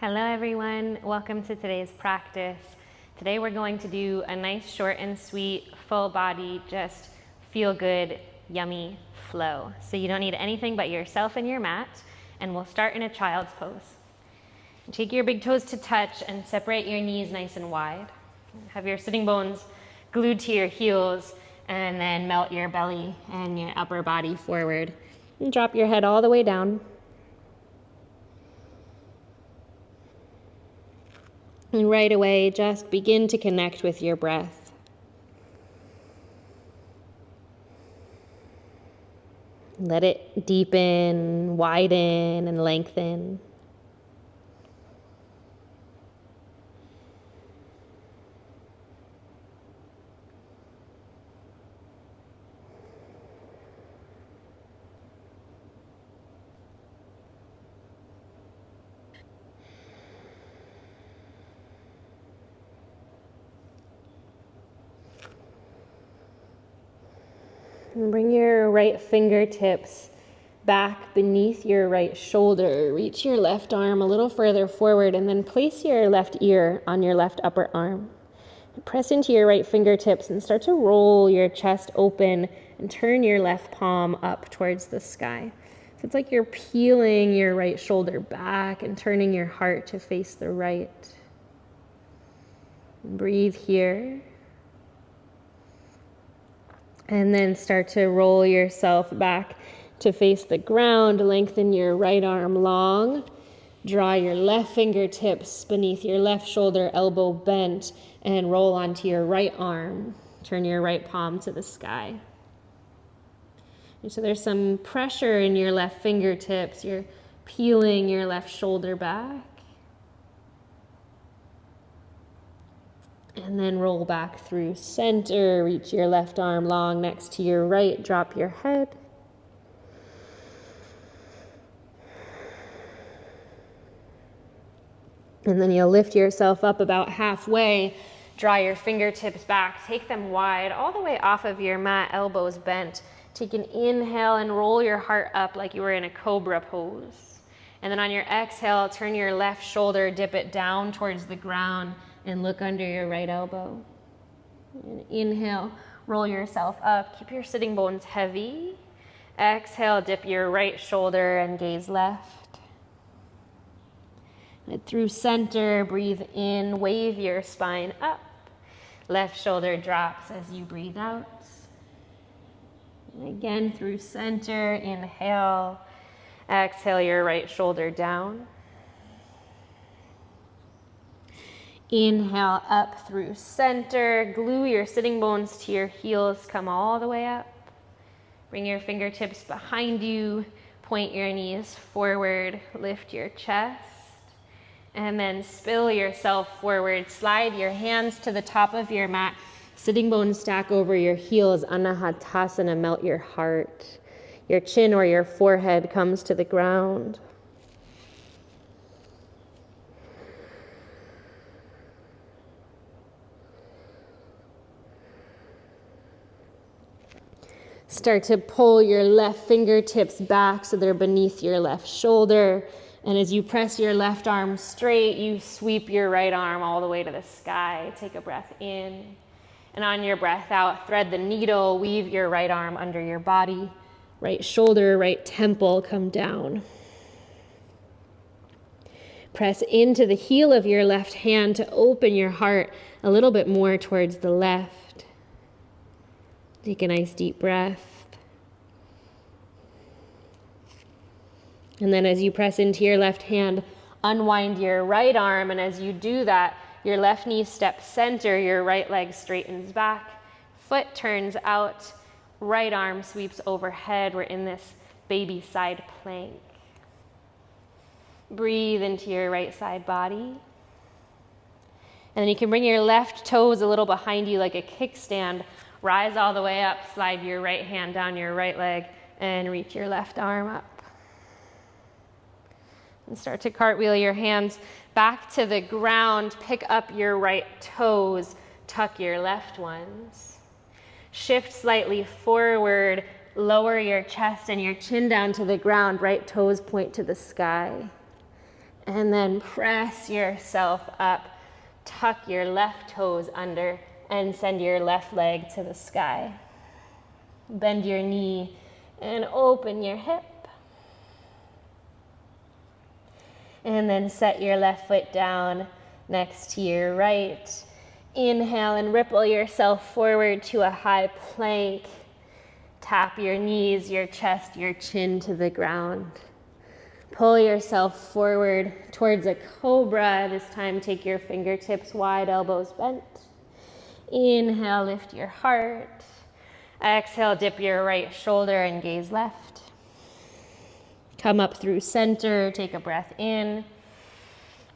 Hello everyone, welcome to today's practice. Today we're going to do a nice short and sweet, full body, just feel good, yummy flow. So you don't need anything but yourself and your mat, and we'll start in a child's pose. Take your big toes to touch and separate your knees nice and wide. Have your sitting bones glued to your heels, and then melt your belly and your upper body forward. And drop your head all the way down. And right away, just begin to connect with your breath. Let it deepen, widen, and lengthen. And bring your right fingertips back beneath your right shoulder. Reach your left arm a little further forward and then place your left ear on your left upper arm. Press into your right fingertips and start to roll your chest open and turn your left palm up towards the sky. So it's like you're peeling your right shoulder back and turning your heart to face the right. Breathe here. And then start to roll yourself back to face the ground. Lengthen your right arm long. Draw your left fingertips beneath your left shoulder, elbow bent, and roll onto your right arm. Turn your right palm to the sky. And so there's some pressure in your left fingertips. You're peeling your left shoulder back. And then roll back through center. Reach your left arm long next to your right. Drop your head. And then you'll lift yourself up about halfway. Draw your fingertips back. Take them wide, all the way off of your mat, elbows bent. Take an inhale and roll your heart up like you were in a cobra pose. And then on your exhale, turn your left shoulder, dip it down towards the ground, and look under your right elbow. And inhale, roll yourself up. Keep your sitting bones heavy. Exhale, dip your right shoulder and gaze left. And through center, breathe in, wave your spine up. Left shoulder drops as you breathe out. And again, through center, inhale. Exhale your right shoulder down. Inhale up through center. Glue your sitting bones to your heels. Come all the way up. Bring your fingertips behind you. Point your knees forward. Lift your chest. And then spill yourself forward. Slide your hands to the top of your mat. Sitting bones stack over your heels. Anahatasana, melt your heart. Your chin or your forehead comes to the ground. Start to pull your left fingertips back so they're beneath your left shoulder. And as you press your left arm straight, you sweep your right arm all the way to the sky. Take a breath in. And on your breath out, thread the needle, weave your right arm under your body. Right shoulder, right temple, come down. Press into the heel of your left hand to open your heart a little bit more towards the left. Take a nice deep breath. And then as you press into your left hand, unwind your right arm. And as you do that, your left knee steps center, your right leg straightens back, foot turns out, right arm sweeps overhead. We're in this baby side plank. Breathe into your right side body. And then you can bring your left toes a little behind you like a kickstand. Rise all the way up, slide your right hand down your right leg, and reach your left arm up. And start to cartwheel your hands back to the ground. Pick up your right toes, tuck your left ones. Shift slightly forward, lower your chest and your chin down to the ground. Right toes point to the sky. And then press yourself up. Tuck your left toes under and send your left leg to the sky. Bend your knee and open your hip. And then set your left foot down next to your right. Inhale and ripple yourself forward to a high plank. Tap your knees, your chest, your chin to the ground. Pull yourself forward towards a cobra. This time take your fingertips wide, elbows bent. Inhale, lift your heart. Exhale, dip your right shoulder and gaze left. Come up through center, take a breath in.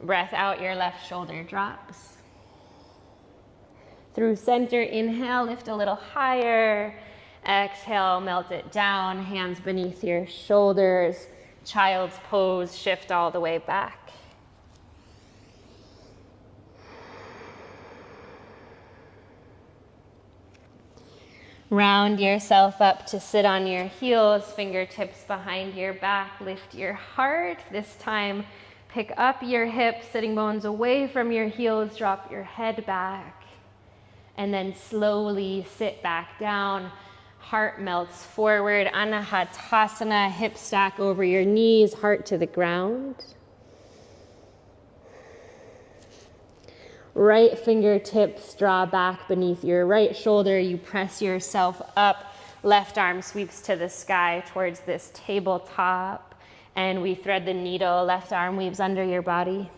Breath out, your left shoulder drops. Through center, inhale, lift a little higher. Exhale, melt it down, hands beneath your shoulders. Child's pose, shift all the way back. Round yourself up to sit on your heels, fingertips behind your back, lift your heart. This time, pick up your hips, sitting bones away from your heels, drop your head back. And then slowly sit back down. Heart melts forward, Anahatasana, hip stack over your knees, heart to the ground. Right fingertips draw back beneath your right shoulder. You press yourself up. Left arm sweeps to the sky towards this tabletop. And we thread the needle. Left arm weaves under your body.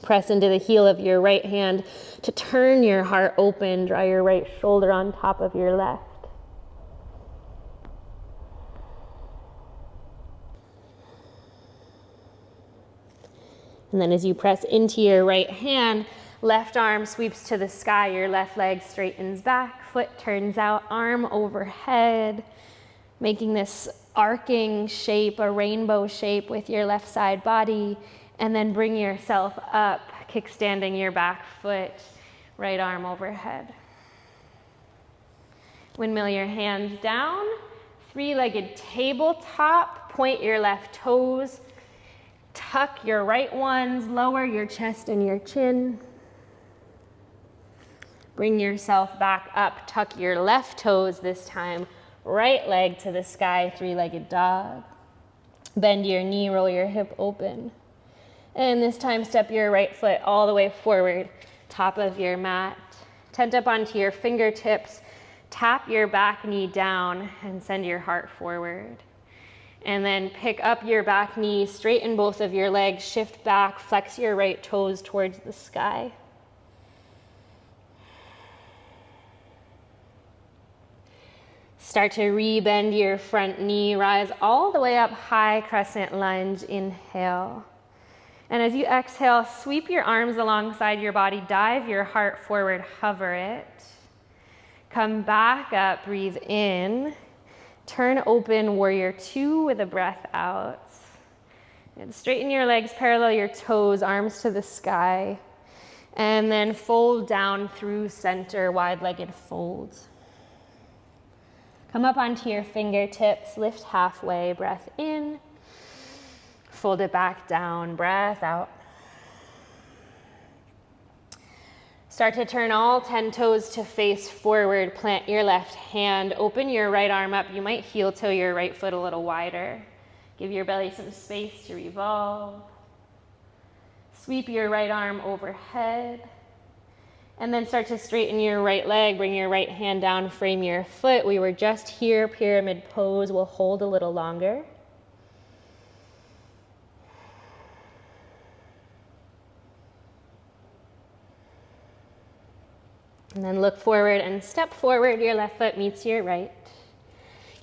Press into the heel of your right hand to turn your heart open. Draw your right shoulder on top of your left. And then as you press into your right hand, left arm sweeps to the sky, your left leg straightens back, foot turns out, arm overhead, making this arcing shape, a rainbow shape with your left side body. And then bring yourself up, kickstanding your back foot, right arm overhead. Windmill your hands down, three-legged tabletop, point your left toes, tuck your right ones, lower your chest and your chin. Bring yourself back up, tuck your left toes this time, right leg to the sky, three-legged dog. Bend your knee, roll your hip open. And this time, step your right foot all the way forward, top of your mat. Tent up onto your fingertips, tap your back knee down, and send your heart forward. And then pick up your back knee, straighten both of your legs, shift back, flex your right toes towards the sky. Start to re-bend your front knee, rise all the way up, high crescent lunge, inhale. And as you exhale, sweep your arms alongside your body, dive your heart forward, hover it. Come back up, breathe in. Turn open, warrior two with a breath out. And straighten your legs, parallel your toes, arms to the sky. And then fold down through center, wide-legged folds. Come up onto your fingertips, lift halfway, breath in. Fold it back down, breath out. Start to turn all 10 toes to face forward. Plant your left hand, open your right arm up. You might heel toe your right foot a little wider. Give your belly some space to revolve. Sweep your right arm overhead. And then start to straighten your right leg. Bring your right hand down, frame your foot. We were just here, pyramid pose. We'll hold a little longer. And then look forward and step forward. Your left foot meets your right.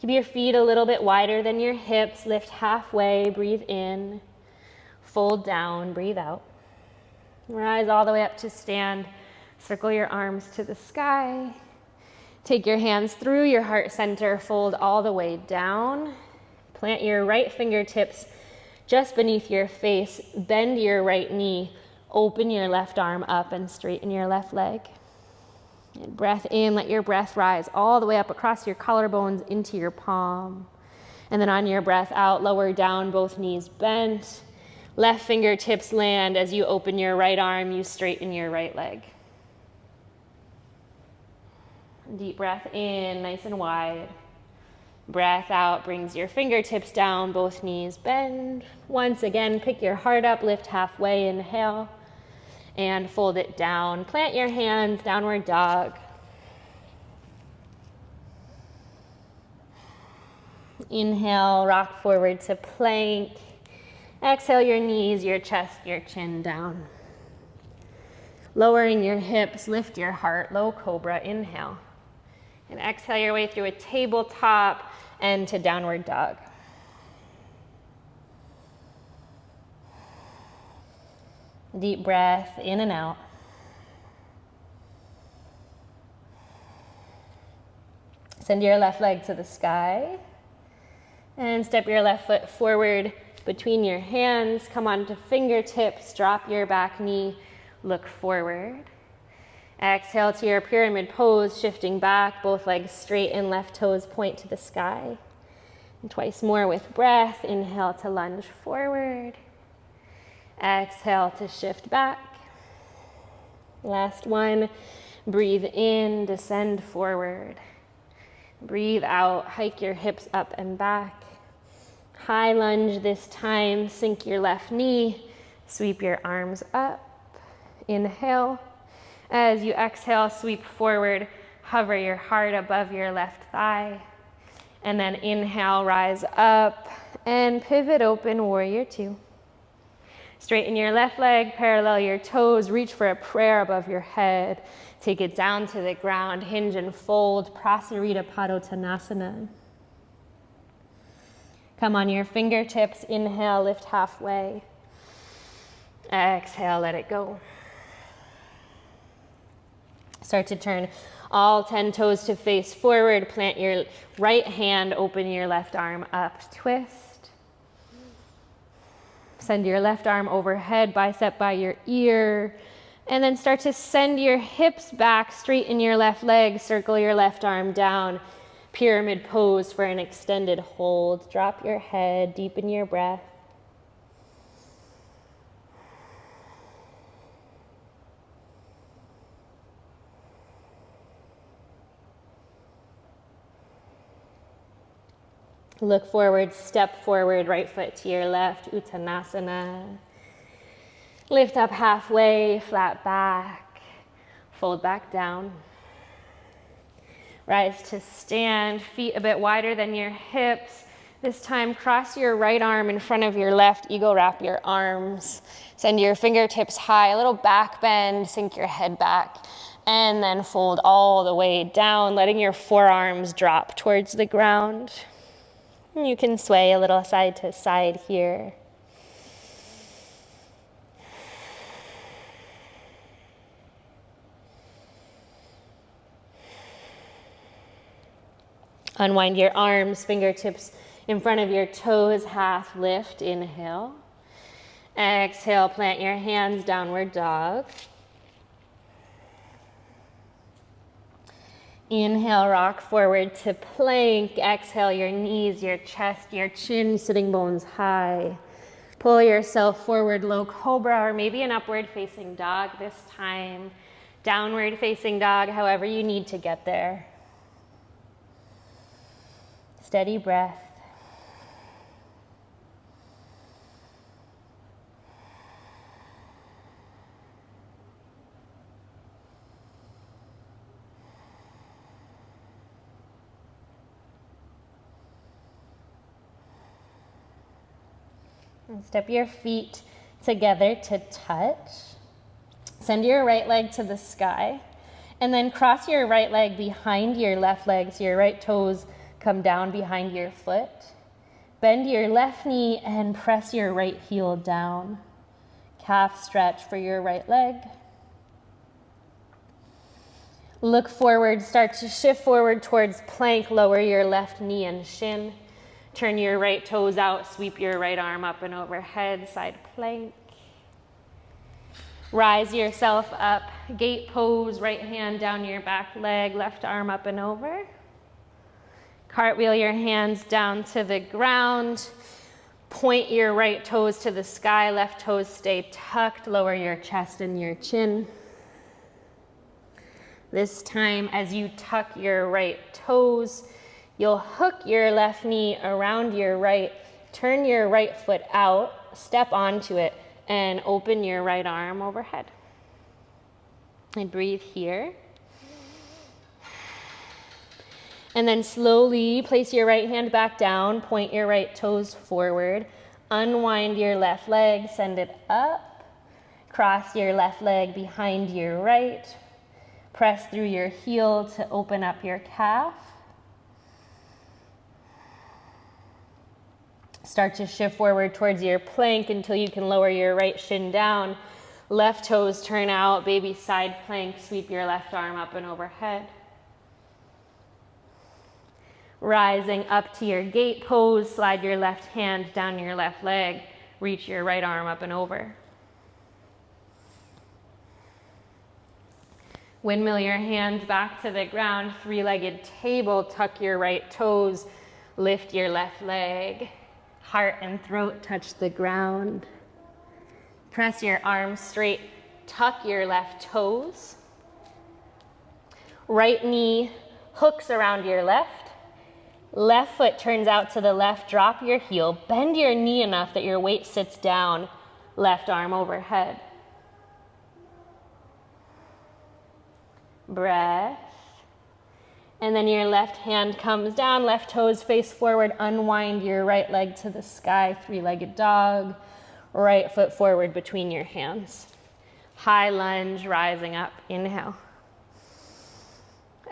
Keep your feet a little bit wider than your hips. Lift halfway, breathe in. Fold down, breathe out. Rise all the way up to stand. Circle your arms to the sky. Take your hands through your heart center. Fold all the way down. Plant your right fingertips just beneath your face. Bend your right knee. Open your left arm up and straighten your left leg. And breath in, let your breath rise all the way up across your collarbones into your palm. And then on your breath out, lower down, both knees bent. Left fingertips land. As you open your right arm, you straighten your right leg. Deep breath in, nice and wide. Breath out brings your fingertips down, both knees bend. Once again, pick your heart up, lift halfway, inhale, and fold it down. Plant your hands, downward dog. Inhale, rock forward to plank. Exhale your knees, your chest, your chin down. Lowering your hips, lift your heart, low cobra, inhale. And exhale your way through a tabletop and to downward dog. Deep breath in and out. Send your left leg to the sky. And step your left foot forward between your hands. Come onto fingertips, drop your back knee, look forward. Exhale to your pyramid pose, shifting back, both legs straight and left toes point to the sky. And twice more with breath. Inhale to lunge forward. Exhale to shift back. Last one. Breathe in, descend forward. Breathe out, hike your hips up and back. High lunge this time, sink your left knee, sweep your arms up. Inhale. As you exhale, sweep forward, hover your heart above your left thigh. And then inhale, rise up and pivot open, warrior two. Straighten your left leg, parallel your toes, reach for a prayer above your head. Take it down to the ground, hinge and fold, Prasarita Padottanasana. Come on your fingertips, inhale, lift halfway. Exhale, let it go. Start to turn all 10 toes to face forward. Plant your right hand, open your left arm up, twist. Send your left arm overhead, bicep by your ear. And then start to send your hips back, straighten your left leg, circle your left arm down. Pyramid pose for an extended hold. Drop your head, deepen your breath. Look forward, step forward, right foot to your left, Uttanasana. Lift up halfway, flat back, fold back down. Rise to stand, feet a bit wider than your hips. This time, cross your right arm in front of your left, ego wrap your arms. Send your fingertips high, a little back bend, sink your head back, and then fold all the way down, letting your forearms drop towards the ground. You can sway a little side to side here. Unwind your arms, fingertips in front of your toes, half lift, inhale. Exhale, plant your hands, downward dog. Inhale, rock forward to plank. Exhale, your knees, your chest, your chin, sitting bones high. Pull yourself forward, low cobra, or maybe an upward facing dog this time. Downward facing dog, however you need to get there. Steady breath. And step your feet together to touch. Send your right leg to the sky. And then cross your right leg behind your left leg so your right toes come down behind your foot. Bend your left knee and press your right heel down. Calf stretch for your right leg. Look forward, start to shift forward towards plank. Lower your left knee and shin. Turn your right toes out, sweep your right arm up and overhead, side plank. Rise yourself up, gate pose, right hand down your back leg, left arm up and over. Cartwheel your hands down to the ground. Point your right toes to the sky, left toes stay tucked. Lower your chest and your chin. This time, as you tuck your right toes, you'll hook your left knee around your right, turn your right foot out, step onto it, and open your right arm overhead. And breathe here. And then slowly place your right hand back down, point your right toes forward, unwind your left leg, send it up, cross your left leg behind your right, press through your heel to open up your calf. Start to shift forward towards your plank until you can lower your right shin down. Left toes turn out, baby side plank, sweep your left arm up and overhead. Rising up to your gate pose, slide your left hand down your left leg, reach your right arm up and over. Windmill your hands back to the ground, three-legged table, tuck your right toes, lift your left leg, heart and throat touch the ground. Press your arms straight, tuck your left toes. Right knee hooks around your left. Left foot turns out to the left, drop your heel, bend your knee enough that your weight sits down, left arm overhead. Breath. And then your left hand comes down, left toes face forward, unwind your right leg to the sky, three-legged dog, right foot forward between your hands. High lunge, rising up, inhale.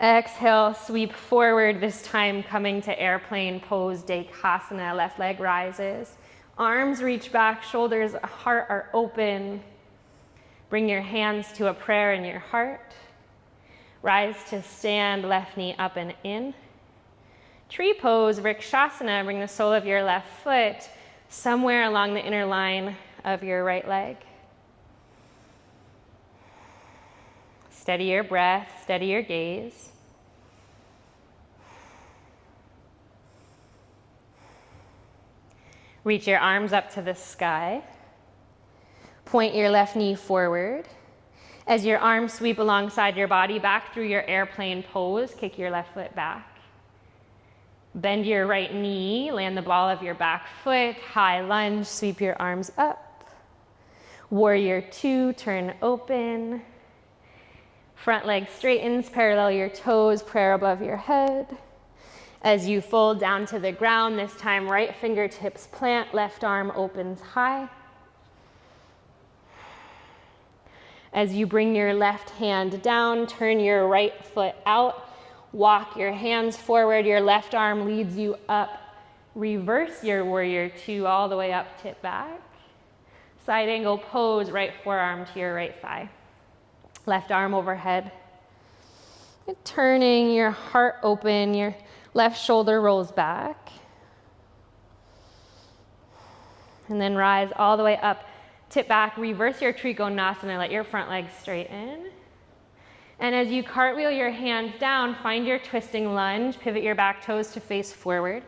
Exhale, sweep forward, this time coming to airplane pose, Dekasana, left leg rises. Arms reach back, shoulders, heart are open. Bring your hands to a prayer in your heart. Rise to stand, left knee up and in. Tree pose, Vrikshasana, bring the sole of your left foot somewhere along the inner line of your right leg. Steady your breath, steady your gaze. Reach your arms up to the sky. Point your left knee forward. As your arms sweep alongside your body, back through your airplane pose, kick your left foot back. Bend your right knee, land the ball of your back foot, high lunge, sweep your arms up. Warrior two, turn open. Front leg straightens, parallel your toes, prayer above your head. As you fold down to the ground, this time right fingertips plant, left arm opens high. As you bring your left hand down, turn your right foot out, walk your hands forward, your left arm leads you up. Reverse your warrior two all the way up, tip back. Side angle pose, right forearm to your right thigh. Left arm overhead. Turning your heart open, your left shoulder rolls back. And then rise all the way up, tip back, reverse your Trikonasana, let your front leg straighten. And as you cartwheel your hands down, find your twisting lunge, pivot your back toes to face forward.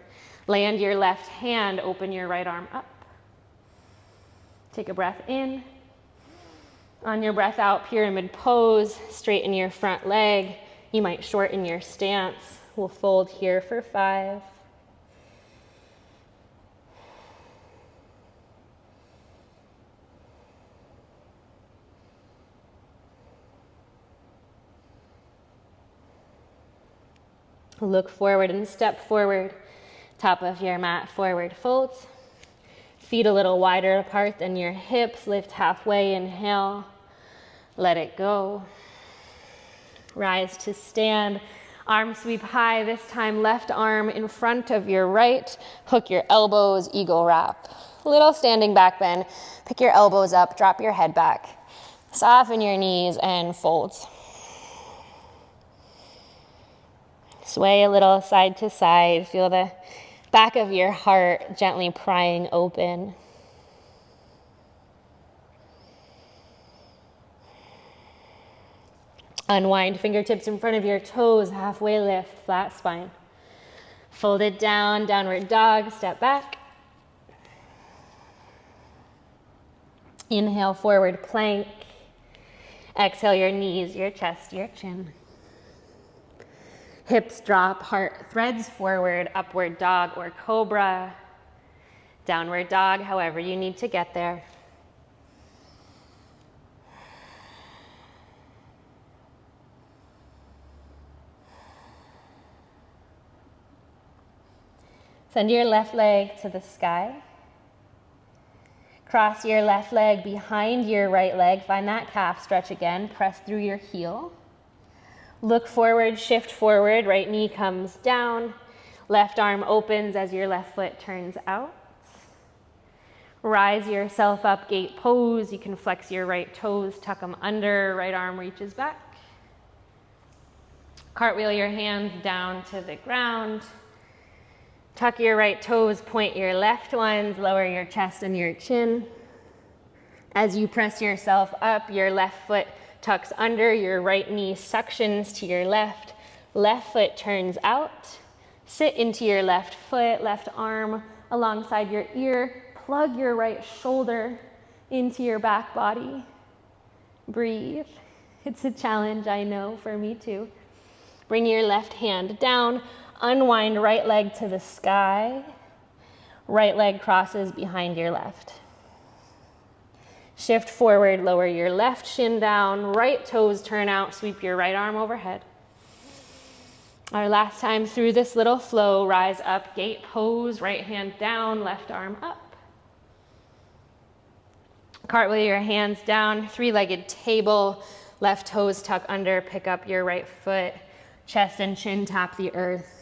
Land your left hand, open your right arm up. Take a breath in. On your breath out, pyramid pose, straighten your front leg. You might shorten your stance. We'll fold here for 5. Look forward and step forward. Top of your mat, forward folds. Feet a little wider apart than your hips. Lift halfway, inhale. Let it go. Rise to stand. Arm sweep high, this time left arm in front of your right. Hook your elbows, eagle wrap. Little standing back bend. Pick your elbows up, drop your head back. Soften your knees and fold. Sway a little side to side. Feel the back of your heart gently prying open. Unwind fingertips in front of your toes, halfway lift, flat spine. Fold it down, downward dog, step back. Inhale, forward plank. Exhale, your knees, your chest, your chin. Hips drop, heart threads forward, upward dog or cobra. Downward dog, however you need to get there. Send your left leg to the sky. Cross your left leg behind your right leg. Find that calf stretch again. Press through your heel. Look forward, shift forward. Right knee comes down. Left arm opens as your left foot turns out. Rise yourself up, gate pose. You can flex your right toes, tuck them under. Right arm reaches back. Cartwheel your hands down to the ground. Tuck your right toes, point your left ones, lower your chest and your chin. As you press yourself up, your left foot tucks under, your right knee suctions to your left. Left foot turns out. Sit into your left foot, left arm alongside your ear. Plug your right shoulder into your back body. Breathe. It's a challenge, I know, for me too. Bring your left hand down. Unwind right leg to the sky. Right leg crosses behind your left. Shift forward, lower your left shin down. Right toes turn out, sweep your right arm overhead. Our last time through this little flow, rise up, gate pose, right hand down, left arm up. Cartwheel your hands down, three-legged table, left toes tuck under, pick up your right foot, chest and chin tap the earth.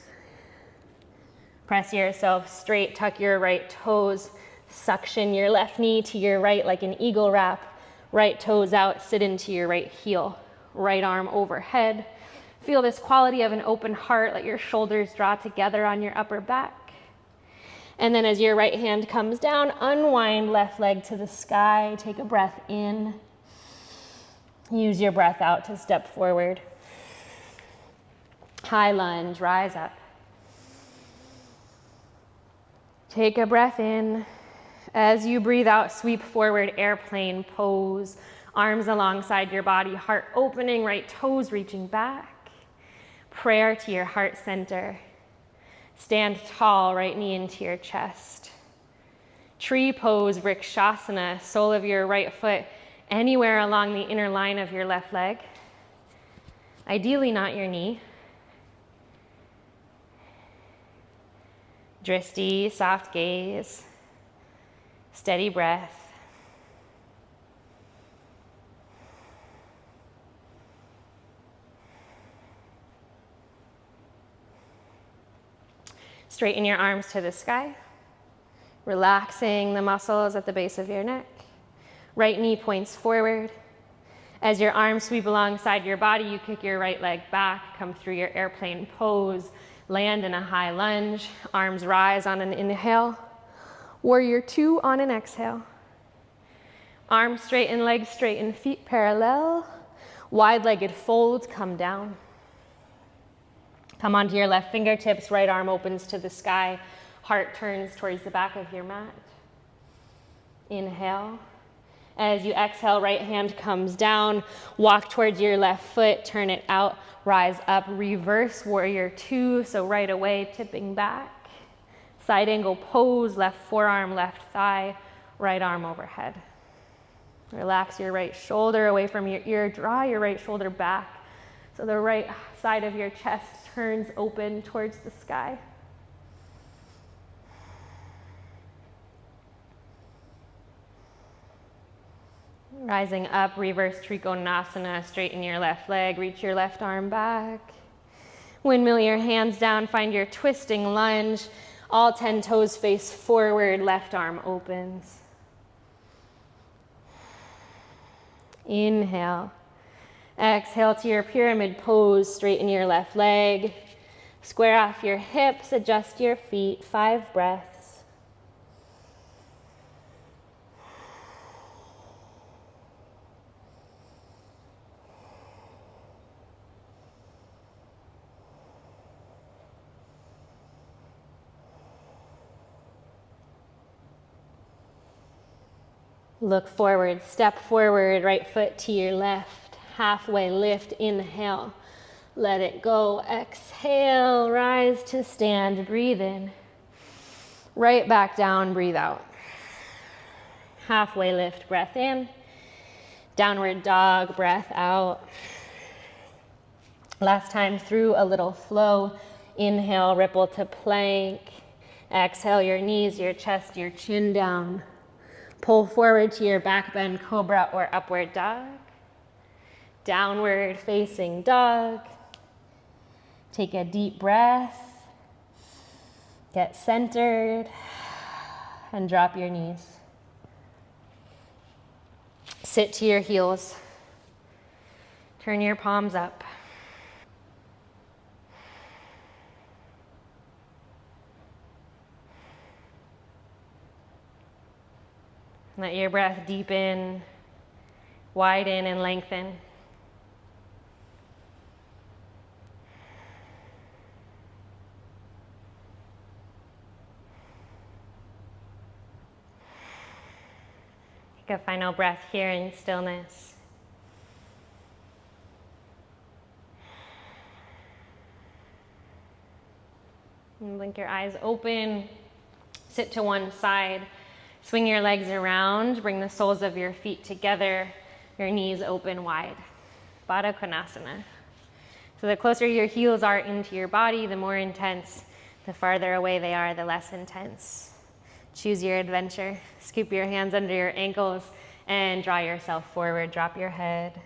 Press yourself straight, tuck your right toes, suction your left knee to your right like an eagle wrap. Right toes out, sit into your right heel. Right arm overhead. Feel this quality of an open heart, let your shoulders draw together on your upper back. And then as your right hand comes down, unwind left leg to the sky. Take a breath in. Use your breath out to step forward. High lunge, rise up. Take a breath in. As you breathe out, sweep forward, airplane pose. Arms alongside your body, heart opening, right toes reaching back. Prayer to your heart center. Stand tall, right knee into your chest. Tree pose, vrikshasana, sole of your right foot anywhere along the inner line of your left leg. Ideally not your knee. Drishti, soft gaze, steady breath. Straighten your arms to the sky, relaxing the muscles at the base of your neck. Right knee points forward. As your arms sweep alongside your body, you kick your right leg back, come through your airplane pose, land in a high lunge, arms rise on an inhale, warrior two on an exhale. Arms straighten, legs straighten, feet parallel, wide-legged folds, come down. Come onto your left fingertips, right arm opens to the sky, heart turns towards the back of your mat. Inhale. As you exhale, right hand comes down, walk towards your left foot, turn it out, rise up, reverse warrior two, so right away, tipping back. Side angle pose, left forearm, left thigh, right arm overhead. Relax your right shoulder away from your ear, draw your right shoulder back, so the right side of your chest turns open towards the sky. Rising up, reverse trikonasana, straighten your left leg, reach your left arm back. Windmill your hands down, find your twisting lunge. All 10 toes face forward, left arm opens. Inhale. Exhale to your pyramid pose, straighten your left leg. Square off your hips, adjust your feet, 5 breaths. Look forward, step forward, right foot to your left. Halfway lift, inhale. Let it go, exhale, rise to stand, breathe in. Right back down, breathe out. Halfway lift, breath in. Downward dog, breath out. Last time through a little flow. Inhale, ripple to plank. Exhale, your knees, your chest, your chin down. Pull forward to your back bend, cobra or upward dog. Downward facing dog. Take a deep breath. Get centered and drop your knees. Sit to your heels. Turn your palms up. Let your breath deepen, widen, and lengthen. Take a final breath here in stillness. And blink your eyes open. Sit to one side. Swing your legs around. Bring the soles of your feet together. Your knees open wide. Baddha Konasana. So the closer your heels are into your body, the more intense. The farther away they are, the less intense. Choose your adventure. Scoop your hands under your ankles and draw yourself forward. Drop your head.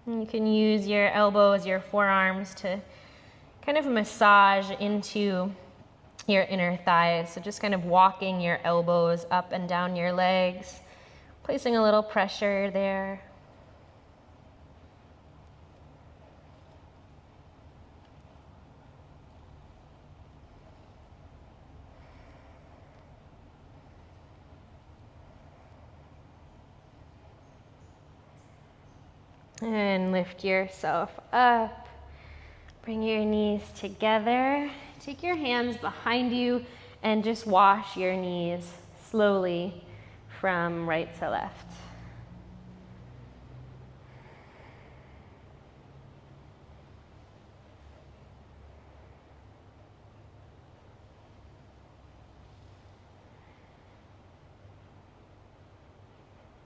And you can use your elbows, your forearms to kind of massage into your inner thighs. So just kind of walking your elbows up and down your legs, placing a little pressure there. And lift yourself up. Bring your knees together. Take your hands behind you and just wash your knees slowly from right to left.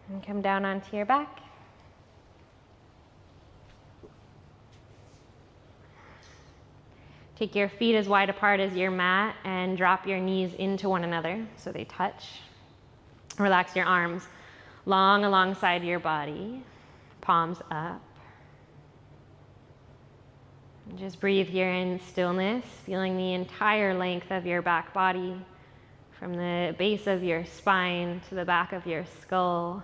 And come down onto your back. Take your feet as wide apart as your mat and drop your knees into one another so they touch. Relax your arms long alongside your body, palms up. And just breathe here in stillness, feeling the entire length of your back body from the base of your spine to the back of your skull.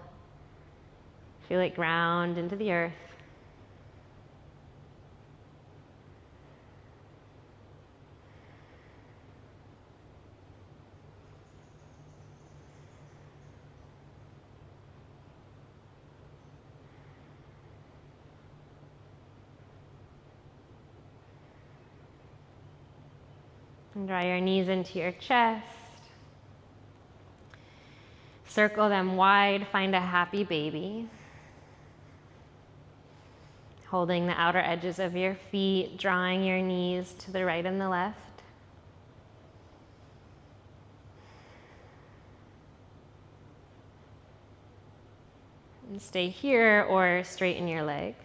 Feel it ground into the earth. And draw your knees into your chest. Circle them wide, find a happy baby. Holding the outer edges of your feet, drawing your knees to the right and the left. And stay here or straighten your legs.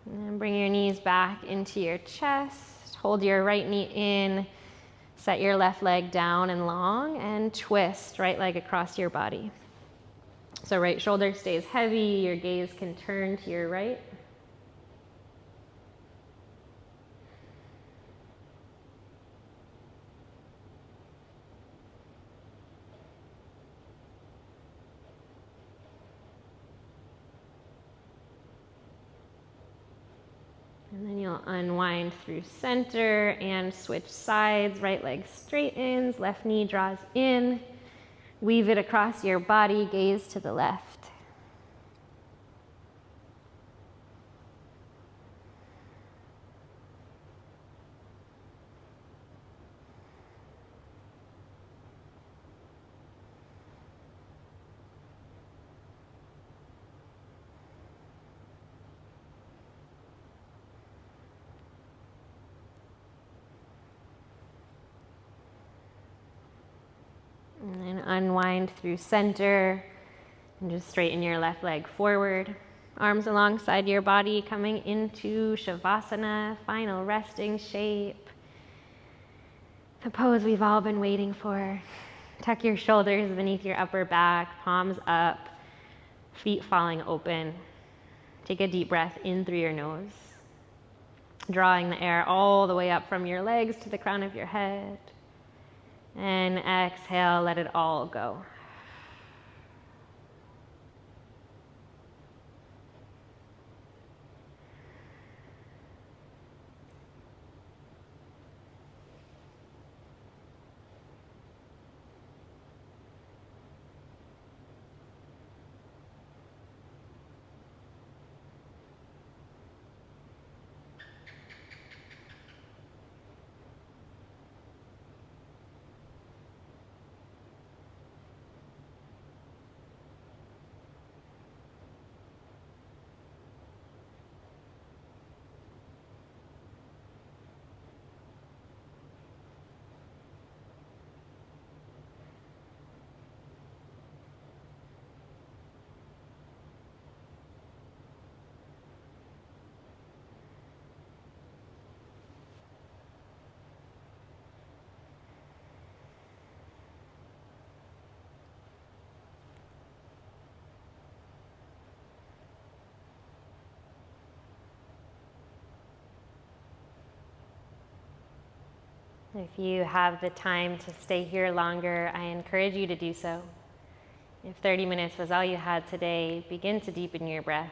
And bring your knees back into your chest. Hold your right knee in. Set your left leg down and long and twist right leg across your body. So right shoulder stays heavy. Your gaze can turn to your right. And then you'll unwind through center and switch sides. Right leg straightens, left knee draws in. Weave it across your body, gaze to the left. unwind through center and just straighten your left leg forward. Arms alongside your body, coming into Shavasana, final resting shape. The pose we've all been waiting for. Tuck your shoulders beneath your upper back, palms up, feet falling open. Take a deep breath in through your nose, drawing the air all the way up from your legs to the crown of your head. And exhale, let it all go. If you have the time to stay here longer, I encourage you to do so. If 30 minutes was all you had today, begin to deepen your breath.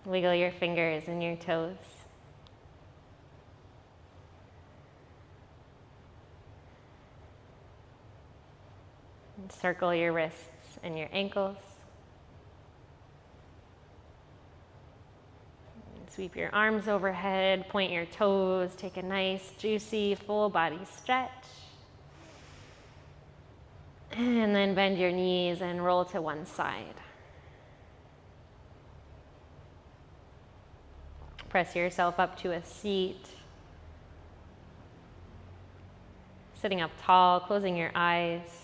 Wiggle your fingers and your toes. And circle your wrists and your ankles. And sweep your arms overhead, point your toes, take a nice, juicy, full body stretch. And then bend your knees and roll to one side. Press yourself up to a seat. Sitting up tall, closing your eyes.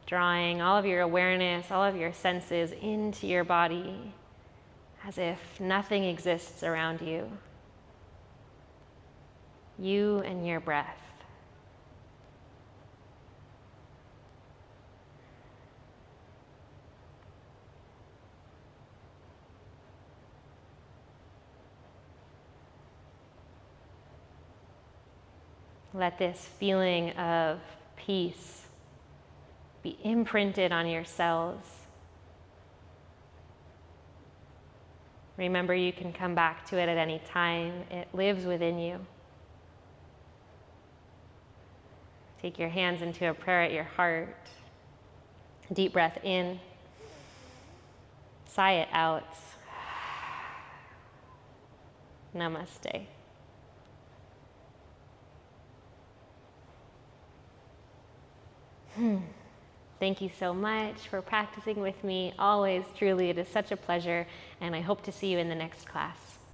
Drawing all of your awareness, all of your senses into your body as if nothing exists around you. You and your breath. Let this feeling of peace be imprinted on your cells. Remember, you can come back to it at any time. It lives within you. Take your hands into a prayer at your heart. Deep breath in. Sigh it out. Namaste. Thank you so much for practicing with me. Always, truly, it is such a pleasure, and I hope to see you in the next class.